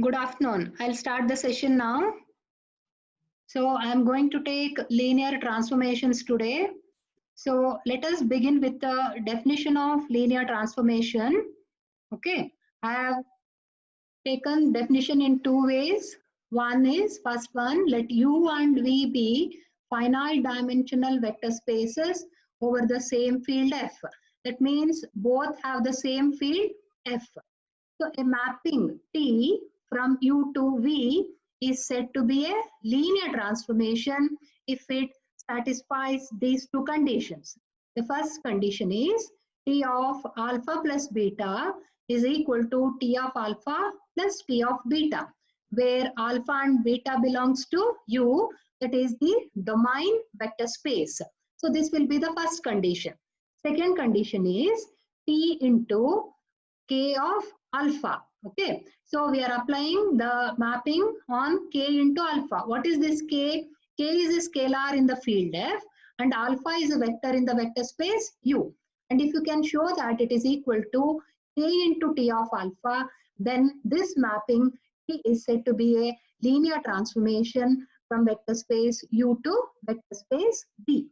Good afternoon. I'll start the session now. So I'm going to take linear transformations today. So let us begin with the definition of linear transformation. Okay, I have taken definition in two ways. One is, first one, let U and V be finite dimensional vector spaces over the same field F. That means both have the same field F. So a mapping T from U to V is said to be a linear transformation if it satisfies these two conditions. The first condition is T of alpha plus beta is equal to T of alpha plus T of beta, where alpha and beta belongs to U, that is the domain vector space. So this will be the first condition. Second condition is T into K of alpha. Okay, so we are applying the mapping on K into alpha. What is this K? K is a scalar in the field F and alpha is a vector in the vector space U. And if you can show that it is equal to K into T of alpha, then this mapping T is said to be a linear transformation from vector space U to vector space V.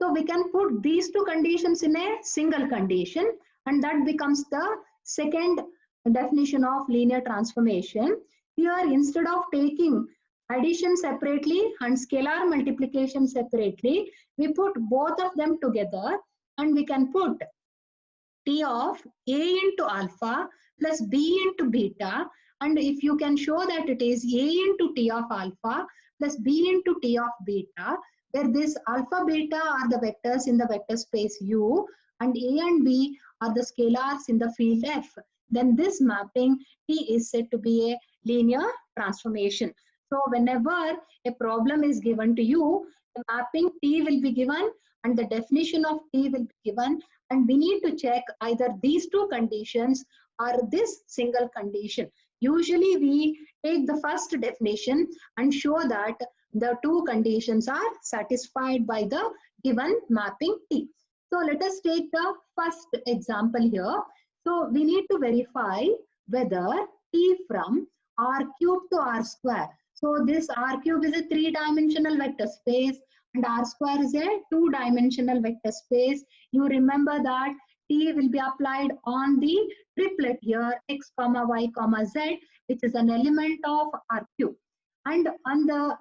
So we can put these two conditions in a single condition, and that becomes the second definition of linear transformation. Here, instead of taking addition separately and scalar multiplication separately, we put both of them together and we can put T of A into alpha plus B into beta. And if you can show that it is A into T of alpha plus B into T of beta, where this alpha beta are the vectors in the vector space U and A and B are the scalars in the field F, then this mapping T is said to be a linear transformation. So whenever a problem is given to you, the mapping T will be given and the definition of T will be given, and we need to check either these two conditions or this single condition. Usually we take the first definition and show that the two conditions are satisfied by the given mapping T. So let us take the first example here. So we need to verify whether T from R cube to R square. So this R cube is a three-dimensional vector space and R square is a two-dimensional vector space. You remember that T will be applied on the triplet here, x comma y comma z, which is an element of R cube. And on the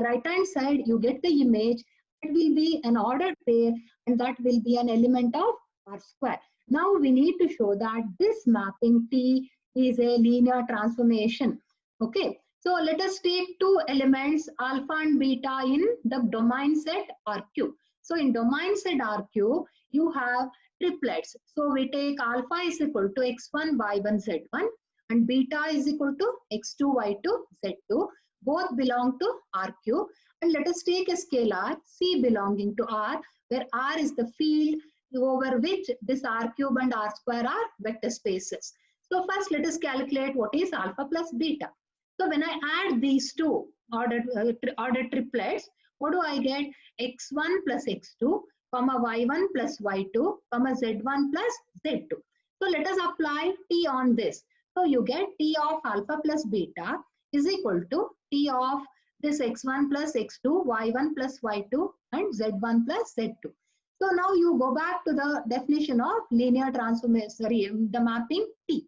right hand side, you get the image. It will be an ordered pair and that will be an element of R square. Now we need to show that this mapping T is a linear transformation. Okay, so let us take two elements alpha and beta in the domain set RQ. So in domain set RQ, you have triplets. So we take alpha is equal to x1, y1, z1 and beta is equal to x2, y2, z2. Both belong to RQ. And let us take a scalar C belonging to R, where R is the field over which this R cube and R square are vector spaces. So first let us calculate what is alpha plus beta. So when I add these two ordered triplets, what do I get? x1 plus x2, comma y1 plus y2, comma z1 plus z2. So let us apply T on this. So you get T of alpha plus beta is equal to T of this x1 plus x2, y1 plus y2 and z1 plus z2. So now you go back to the definition of linear transformation, sorry, the mapping T.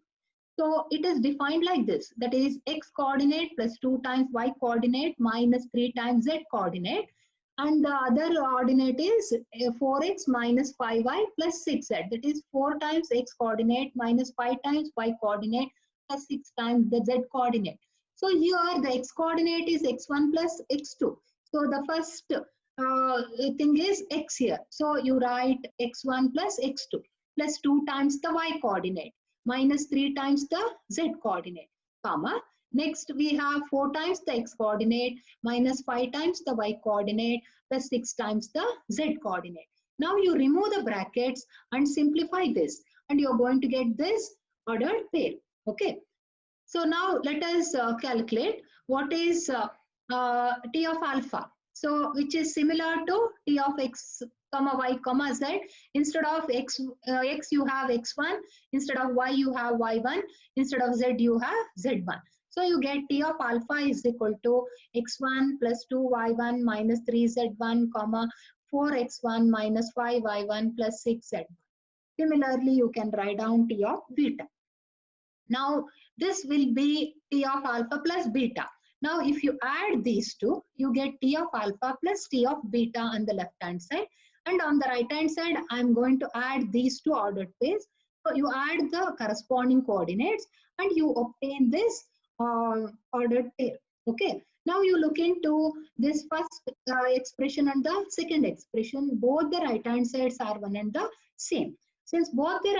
So it is defined like this, that is x coordinate plus 2 times y coordinate minus 3 times z coordinate, and the other coordinate is 4x minus 5y plus 6z, that is 4 times x coordinate minus 5 times y coordinate plus 6 times the z coordinate. So here the x coordinate is x1 plus x2. So the first thing is x here. So you write x1 plus x2 plus 2 times the y coordinate minus 3 times the z coordinate, comma. Next we have 4 times the x coordinate minus 5 times the y coordinate plus 6 times the z coordinate. Now you remove the brackets and simplify this and you're going to get this ordered pair. Okay. So now let us calculate what is T of alpha. So which is similar to T of x comma y comma z. Instead of x you have x1, instead of y you have y1, instead of z you have z1. So you get T of alpha is equal to x1 plus 2y1 minus 3z1 comma 4x1 minus 5y1 plus 6z1. Similarly, you can write down T of beta. Now this will be T of alpha plus beta. Now if you add these two, you get T of alpha plus T of beta on the left hand side, and on the right hand side I am going to add these two ordered pairs. So you add the corresponding coordinates and you obtain this ordered pair. Okay. Now you look into this first expression and the second expression. Both the right hand sides are one and the same. Since both the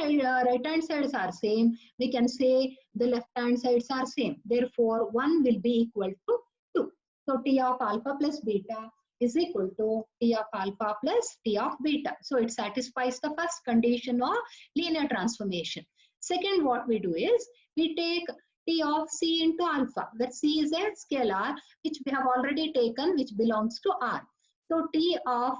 right hand sides are same, we can say the left hand sides are same. Therefore, 1 will be equal to 2. So T of alpha plus beta is equal to T of alpha plus T of beta. So it satisfies the first condition of linear transformation. Second, what we do is we take T of C into alpha, where C is a scalar which we have already taken, which belongs to R. So T of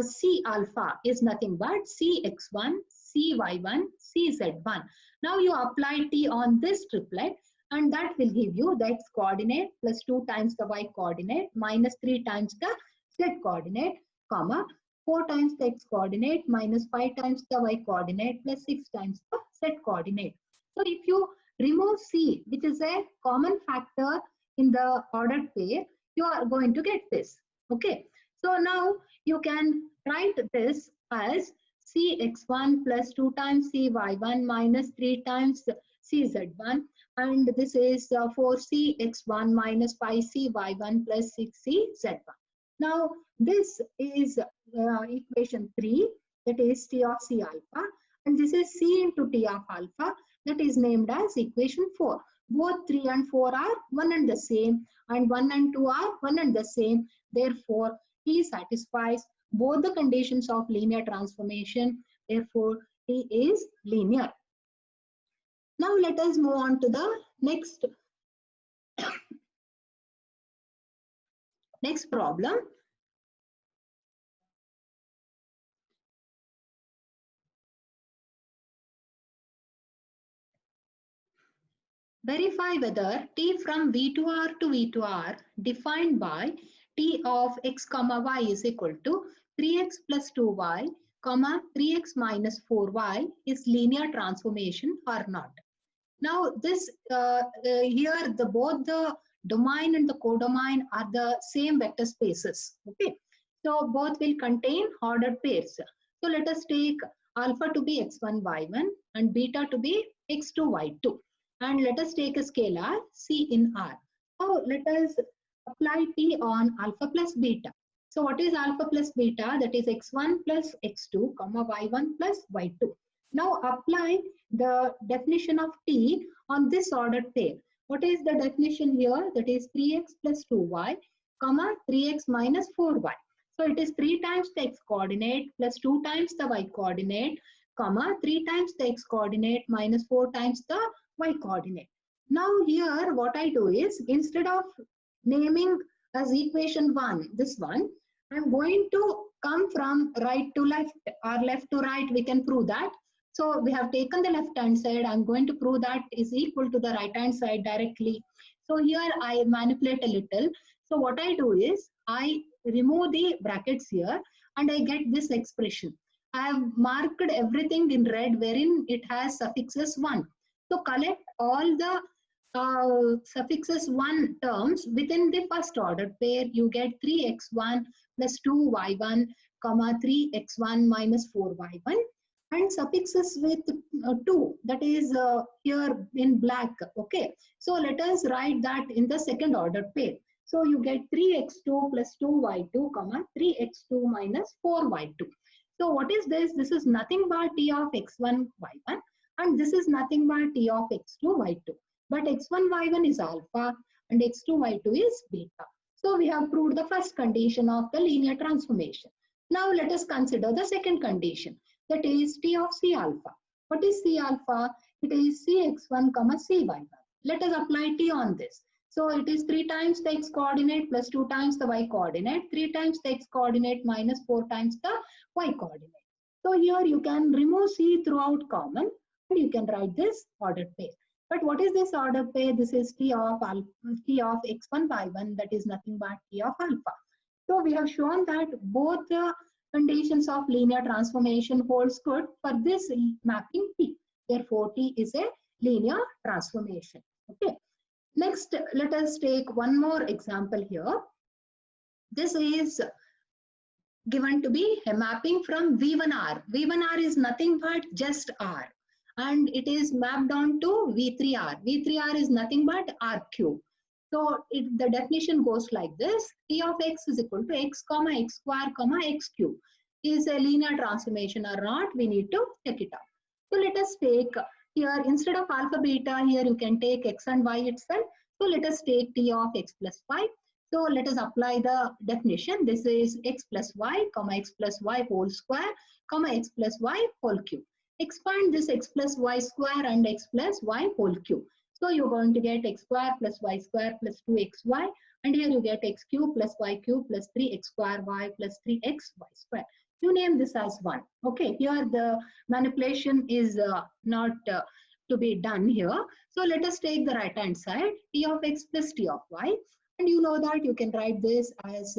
C alpha is nothing but Cx1, Cy1, Cz1. Now you apply T on this triplet and that will give you the x coordinate plus 2 times the y coordinate minus 3 times the z coordinate, comma 4 times the x coordinate minus 5 times the y coordinate plus 6 times the z coordinate. So if you remove C, which is a common factor in the ordered pair, you are going to get this. Okay. So now you can write this as Cx1 plus 2 times Cy1 minus 3 times Cz1, and this is 4Cx1 minus 5Cy1 plus 6Cz1. Now this is equation 3, that is T of C alpha, and this is C into T of alpha, that is named as equation 4. Both 3 and 4 are one and the same, and 1 and 2 are one and the same. Therefore, T satisfies both the conditions of linear transformation. Therefore, T is linear. Now let us move on to the next problem. Verify whether T from V to R to V to R defined by T of x comma y is equal to 3x plus 2y comma 3x minus 4y is linear transformation or not. Now this here both the domain and the codomain are the same vector spaces. Okay, so both will contain ordered pairs. So let us take alpha to be x1 y1 and beta to be x2 y2, and let us take a scalar C in R. Now let us apply T on alpha plus beta. So what is alpha plus beta? That is x1 plus x2 comma y1 plus y2. Now apply the definition of T on this ordered pair. What is the definition here? That is 3x plus 2y comma 3x minus 4y. So it is 3 times the x coordinate plus 2 times the y coordinate comma 3 times the x coordinate minus 4 times the y coordinate. Now here what I do is, instead of naming as equation 1, this one, I am going to come from right to left or left to right. We can prove that. So we have taken the left hand side. I'm going to prove that is equal to the right hand side directly. So here I manipulate a little. So what I do is I remove the brackets here and I get this expression. I have marked everything in red wherein it has suffixes 1. So collect all the suffixes 1 terms within the first order pair. You get 3x1 plus 2y1 comma 3x1 minus 4y1. And suffixes with 2, that is here in black. Okay, so let us write that in the second order pair. So you get 3x2 plus 2y2 comma 3x2 minus 4y2. So what is this? This is nothing but T of x1 y1, and this is nothing but T of x2 y2. But x1 y1 is alpha and x2 y2 is beta. So we have proved the first condition of the linear transformation. Now let us consider the second condition, that is T of C alpha. What is C alpha? It is Cx1 comma Cy1. Let us apply T on this. So it is 3 times the x coordinate plus 2 times the y coordinate, 3 times the x coordinate minus 4 times the y coordinate. So here you can remove C throughout common and you can write this ordered pair. But what is this ordered pair? This is T of alpha, T of x1 y1, that is nothing but T of alpha. So we have shown that both the conditions of linear transformation holds good for this mapping T. Therefore, T is a linear transformation. Okay. Next, let us take one more example here. This is given to be a mapping from V1R. V1R is nothing but just R, and it is mapped on to V3R. V3R is nothing but R cube. So the definition goes like this: T of x is equal to x comma x square comma x cube. Is a linear transformation or not? We need to check it out. So let us take here, instead of alpha beta, here you can take x and y itself. So let us take T of x plus y. So let us apply the definition. This is x plus y, comma x plus y whole square, comma x plus y whole cube. Expand this x plus y square and x plus y whole cube. So you're going to get x square plus y square plus 2xy, and here you get x cube plus y cube plus 3x square y plus 3xy square. You name this as 1. Okay, here the manipulation is not to be done here. So let us take the right hand side, T of x plus T of y. And you know that you can write this as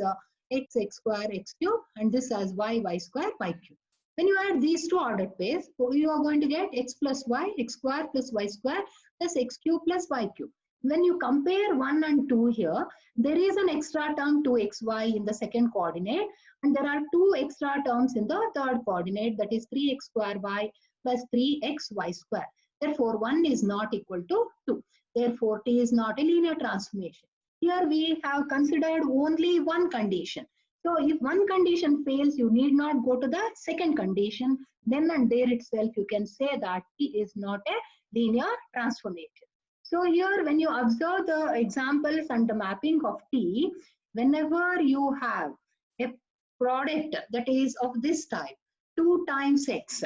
x square x cube, and this as y square y cube. When you add these two ordered pairs, so you are going to get x plus y, x square plus y square plus x cube plus y cube. When you compare 1 and 2 here, there is an extra term 2xy in the second coordinate, and there are 2 extra terms in the third coordinate, that is 3x square y plus 3xy square. Therefore, 1 is not equal to 2. Therefore, T is not a linear transformation. Here we have considered only one condition. So if one condition fails, you need not go to the second condition. Then and there itself, you can say that T is not a linear transformation. So here, when you observe the examples and the mapping of T, whenever you have a product that is of this type, 2 times x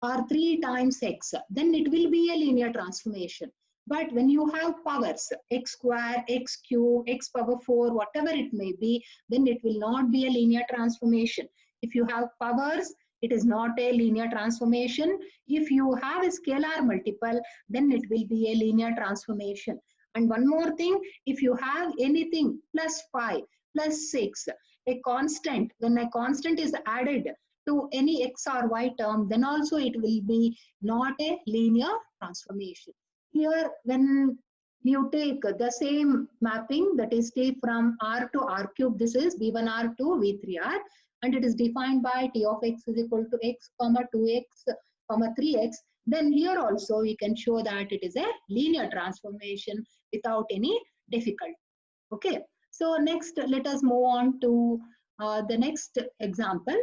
or 3 times x, then it will be a linear transformation. But when you have powers, x square, x cube, x power 4, whatever it may be, then it will not be a linear transformation. If you have powers, it is not a linear transformation. If you have a scalar multiple, then it will be a linear transformation. And one more thing, if you have anything plus 5, plus 6, a constant, when a constant is added to any x or y term, then also it will be not a linear transformation. Here, when you take the same mapping, that is T from R to R cube, this is V1R to V3R, and it is defined by T of x is equal to x, comma 2x, comma 3x, then here also we can show that it is a linear transformation without any difficulty. Okay, so next let us move on to the next example.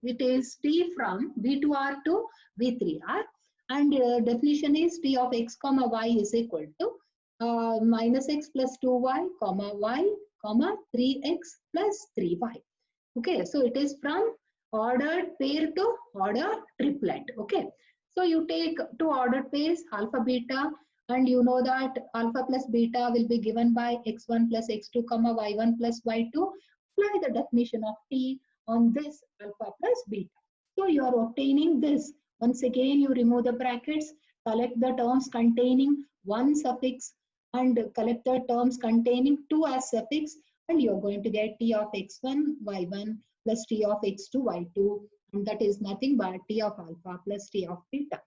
It is T from V2R to V3R. And definition is T of x comma y is equal to minus x plus 2y comma y comma 3x plus 3y. Okay, so it is from ordered pair to ordered triplet. Okay, so you take two ordered pairs, alpha beta, and you know that alpha plus beta will be given by x1 plus x2 comma y1 plus y2. Apply the definition of T on this alpha plus beta. So you are obtaining this. Once again, you remove the brackets, collect the terms containing one suffix, and collect the terms containing two as suffix, and you're going to get T of x1, y1 plus T of x2, y2, and that is nothing but T of alpha plus T of beta.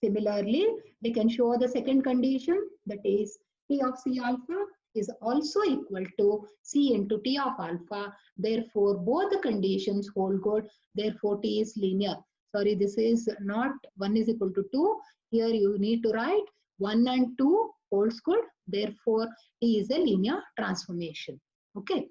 Similarly, we can show the second condition, that is T of C alpha is also equal to C into T of alpha. Therefore, both the conditions hold good. Therefore, T is linear. Sorry, this is not 1 is equal to 2. Here you need to write 1 and 2 holds good. Therefore, T is a linear transformation. Okay.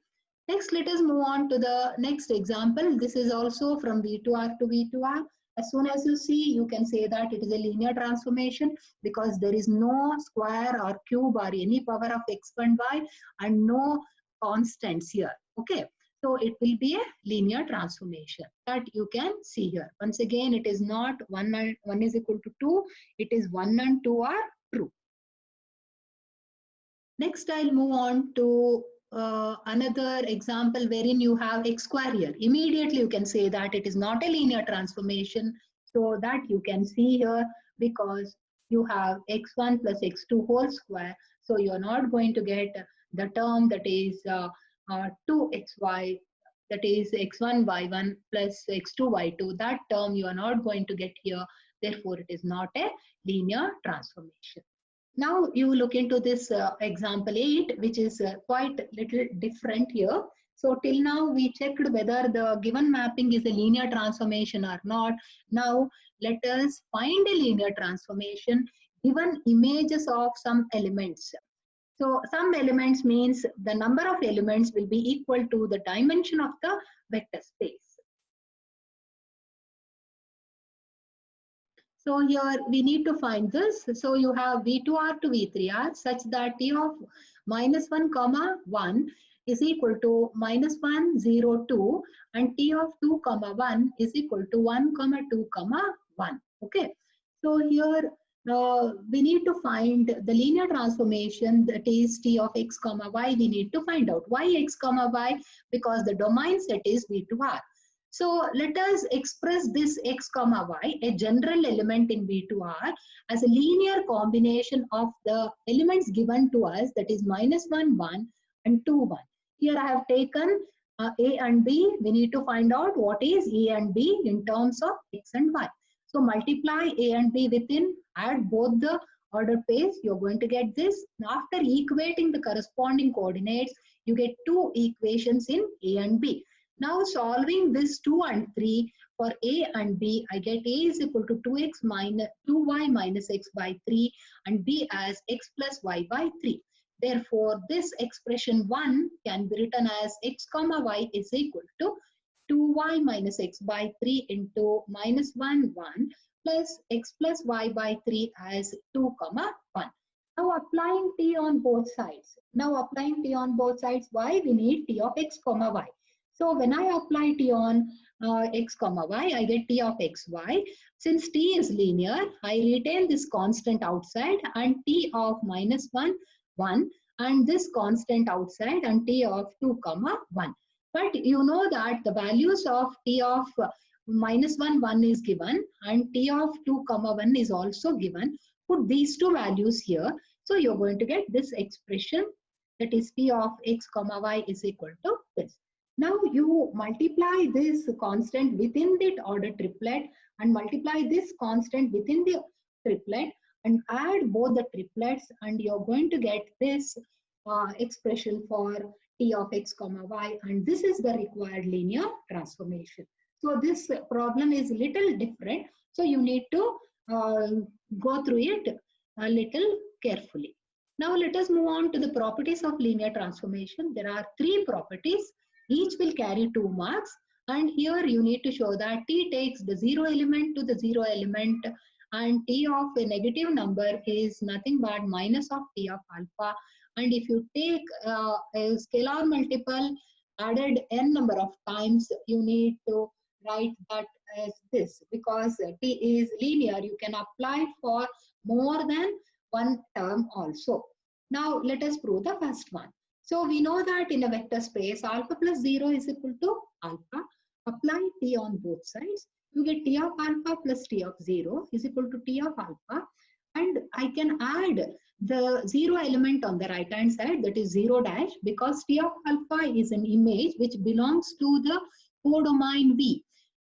Next, let us move on to the next example. This is also from V2R to V2R. As soon as you see, you can say that it is a linear transformation because there is no square or cube or any power of x and y and no constants here. Okay. So it will be a linear transformation that you can see here. Once again, it is not 1 and 1 is equal to 2. It is 1 and 2 are true. Next, I'll move on to another example wherein you have x square here. Immediately, you can say that it is not a linear transformation. So that you can see here because you have x1 plus x2 whole square. So you are not going to get the term that is 2xy, that is x1 y1 plus x2 y2. That term you are not going to get here. Therefore, it is not a linear transformation. Now you look into this example 8, which is quite little different here. So till now we checked whether the given mapping is a linear transformation or not. Now let us find a linear transformation given images of some elements. So some elements means the number of elements will be equal to the dimension of the vector space. So here we need to find this. So you have V2R to V3R such that T of minus 1 comma 1 is equal to minus 1 0 2 and T of 2 comma 1 is equal to 1 comma 2 comma 1. Okay. So here we need to find the linear transformation, that is T of x comma y. We need to find out why x comma y, because the domain set is V2R. So let us express this x comma y, a general element in V2R, as a linear combination of the elements given to us, that is minus 1 1 and 2 1. Here I have taken a and b. We need to find out what is a and b in terms of x and y. So multiply a and b within, add both the order pairs, you're going to get this. After equating the corresponding coordinates, you get two equations in a and b. Now solving this 2 and 3 for a and b, I get a is equal to 2x minus 2y minus x by 3 and b as x plus y by 3. Therefore, this expression 1 can be written as x comma y is equal to 2y minus x by 3 into minus 1 1 plus x plus y by 3 as 2 comma 1. Now applying t on both sides. Now applying t on both sides, why we need t of x comma y. So when I apply t on x comma y, I get t of xy. Since t is linear, I retain this constant outside and t of minus 1, 1 and this constant outside and t of 2 comma 1. But you know that the values of t of minus 1, 1 is given and t of 2 comma 1 is also given. Put these two values here. So you're going to get this expression, that is t of x comma y is equal to this. Now you multiply this constant within the order triplet and multiply this constant within the triplet and add both the triplets and you're going to get this expression for t of x comma y, and this is the required linear transformation. So this problem is little different. So you need to go through it a little carefully. Now let us move on to the properties of linear transformation. There are three properties. Each will carry 2 marks, and here you need to show that t takes the 0 element to the 0 element and t of a negative number is nothing but minus of t of alpha, and if you take a scalar multiple added n number of times, you need to write that as this. Because t is linear, you can apply for more than one term also. Now let us prove the first one. So we know that in a vector space, alpha plus 0 is equal to alpha. Apply t on both sides. You get t of alpha plus t of 0 is equal to t of alpha. And I can add the 0 element on the right hand side, that is 0 dash, because t of alpha is an image which belongs to the codomain V.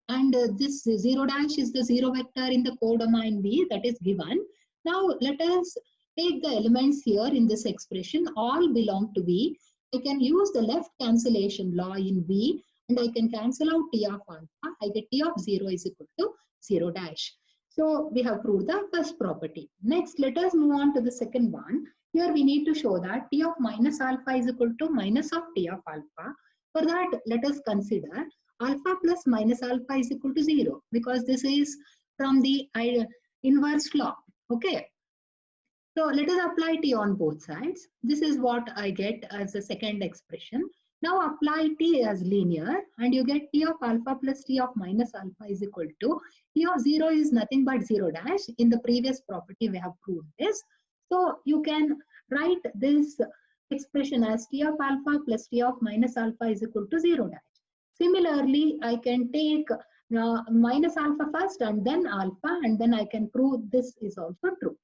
And this 0 dash is the 0 vector in the codomain V that is given. Now let us take the elements here in this expression, all belong to V. I can use the left cancellation law in V and I can cancel out t of alpha. I get t of 0 is equal to 0 dash. So we have proved the first property. Next, let us move on to the second one. Here we need to show that t of minus alpha is equal to minus of t of alpha. For that, let us consider alpha plus minus alpha is equal to 0, because this is from the inverse law. Okay. So let us apply t on both sides. This is what I get as the second expression. Now apply t as linear and you get t of alpha plus t of minus alpha is equal to t of 0 is nothing but 0 dash. In the previous property we have proved this. So you can write this expression as t of alpha plus t of minus alpha is equal to 0 dash. Similarly, I can take minus alpha first and then alpha, and then I can prove this is also true.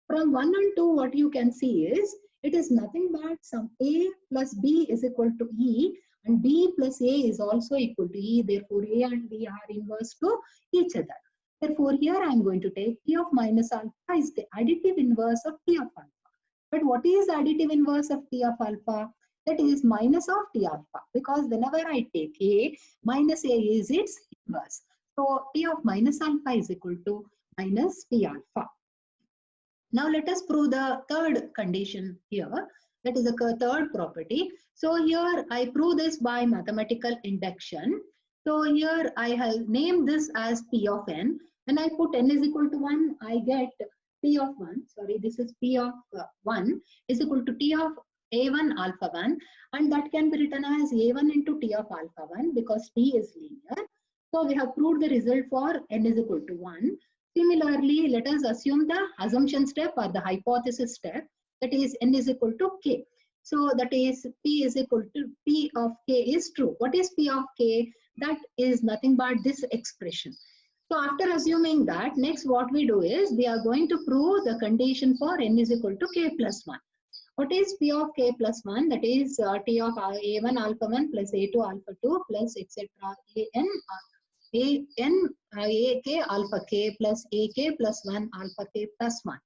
From 1 and 2, what you can see is it is nothing but some A plus B is equal to E, and B plus A is also equal to E. Therefore, A and B are inverse to each other. Therefore, here I am going to take T of minus alpha is the additive inverse of T of alpha. But what is additive inverse of T of alpha? That is minus of T alpha, because whenever I take A, minus A is its inverse. So T of minus alpha is equal to minus T alpha. Now let us prove the third condition here. That is the third property. So here I prove this by mathematical induction. So here I have named this as P of n. When I put n is equal to 1, I get P of 1. Sorry, this is P of 1 is equal to T of A1 alpha 1. And that can be written as A1 into T of alpha 1 because T is linear. So we have proved the result for n is equal to 1. Similarly, let us assume the assumption step or the hypothesis step, that is n is equal to k. So that is p is equal to p of k is true. What is p of k? That is nothing but this expression. So after assuming that, next what we do is we are going to prove the condition for n is equal to k plus 1. What is p of k plus 1? That is t of a1 alpha 1 plus a2 alpha 2 plus etc. ak alpha k plus ak plus 1 alpha k plus 1.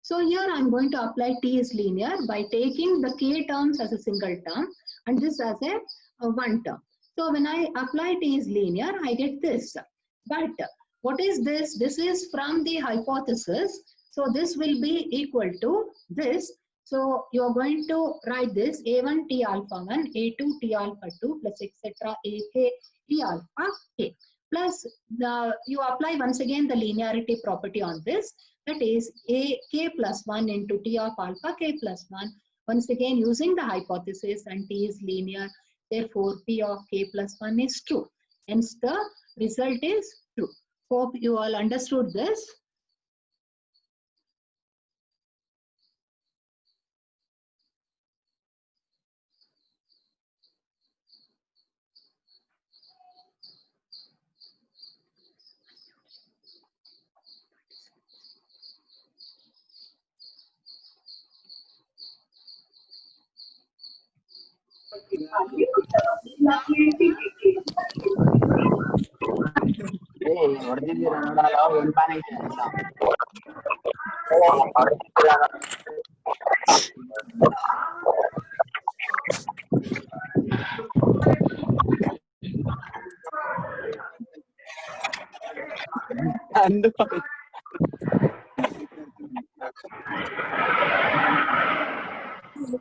So here I am going to apply t is linear by taking the k terms as a single term and this as a one term. So when I apply t is linear, I get this. But what is this? This is from the hypothesis. So this will be equal to this. So you are going to write this a1 t alpha 1, a2 t alpha 2 plus etc. ak t alpha k. Plus you apply once again the linearity property on this. That is a k plus 1 into t of alpha k plus 1. Once again using the hypothesis and t is linear. Therefore p of k plus 1 is true. Hence the result is true. Hope you all understood this.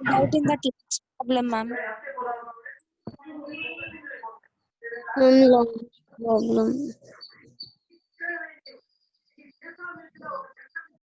Doubt in the text problem, ma'am. Long problem.